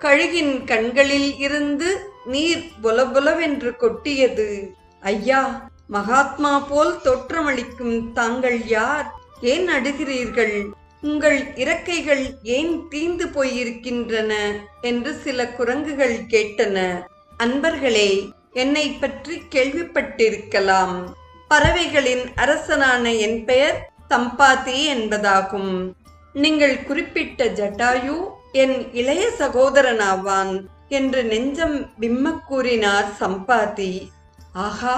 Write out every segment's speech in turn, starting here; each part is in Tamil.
கழுகின் கண்களில் இருந்து நீர் பொலபொலவென்று கொட்டியது. ஐயா, மகாத்மா போல் தோற்றமளிக்கும் தாங்கள் யார்? ஏன் அழுகிறீர்கள்? உங்கள் இறக்கைகள் ஏன் தீந்து போயிருக்கின்றன என்று சில குரங்குகள் கேட்டன. அன்பர்களே, என்னை பற்றி கேள்விப்பட்டிருக்கலாம். பறவைகளின் அரசனான என் பெயர் சம்பாதி என்பதாகும். நீங்கள் குறிப்பிட்ட ஜட்டாயு என் இளைய சகோதரனாவான் என்று நெஞ்சம் விம்மக் கூறினார் சம்பாதி. ஆஹா,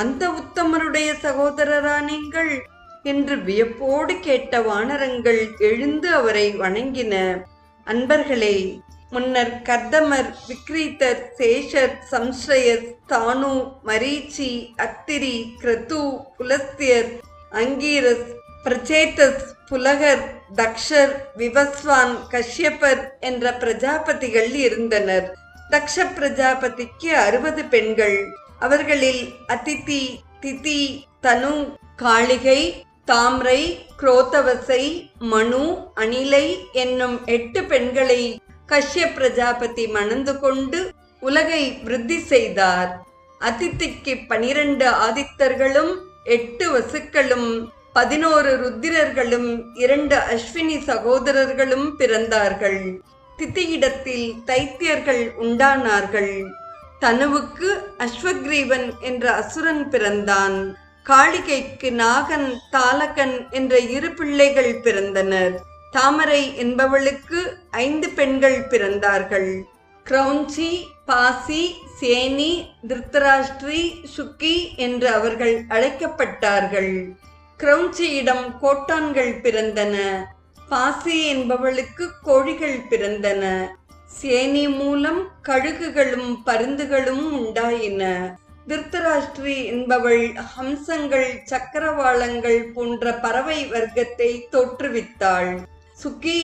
அந்த உத்தமருடைய சகோதரரா நீங்கள் என்று வியப்போடு கேட்ட வானரங்கள் எழுந்து அவரை வணங்கின. அன்பர்களே, முன்னர் கர்தமர், விக்ரீதர், சேஷர், சம்ஸ்ரயர், தானு, மரீச்சி, அத்திரி, கிரது, புலஸ்தியர், அங்கீரஸ், பிரச்சேதஸ், புலகர், தக்ஷர், விவஸ்வான், கஷ்யபர் என்ற பிரஜாபதிகள் இருந்தனர். தக்ஷ பிரஜாபதிக்கு 60 பெண்கள். அவர்களில் அதிதி, திதி, தனு, காளிகை, தாம்ரை, குரோதவசை, மனு, அணிலை என்னும் 8 பெண்களை கஷ்ய பிரஜாபதி மணந்து கொண்டு உலகை விருத்தி செய்தார். அதிதிக்கு 12 ஆதித்தர்களும் 8 வசுக்களும் 11 ருத்திரர்களும் 2 அஸ்வினி சகோதரர்களும் பிறந்தார்கள். திதியிடத்தில் தைத்தியர்கள் உண்டானார்கள். தனுவுக்கு அஸ்வக்ரீவன் என்ற அசுரன் பிறந்தான். காளிகைக்கு நாகன், தாலகன் என்ற 2 பிள்ளைகள் பிறந்தனர். தாமரை என்பவளுக்கு 5 பெண்கள் பிறந்தார்கள். கிரௌஞ்சி, பாசி, சேனி, திருத்தராஷ்டிரி, சுக்கி என்று அவர்கள் அழைக்கப்பட்டார்கள். கிரௌஞ்சியிடம் கோட்டான்கள் பிறந்தன. பாசி என்பவளுக்கு கோழிகள் பிறந்தன. சேனி மூலம் கழுகுகளும் பருந்துகளும் உண்டாயின. திருத்தராஷ்டிரி என்பவள் ஹம்சங்கள், சக்கரவாளங்கள் போன்ற பறவை வர்க்கத்தை தோற்றுவித்தாள். சுக்கி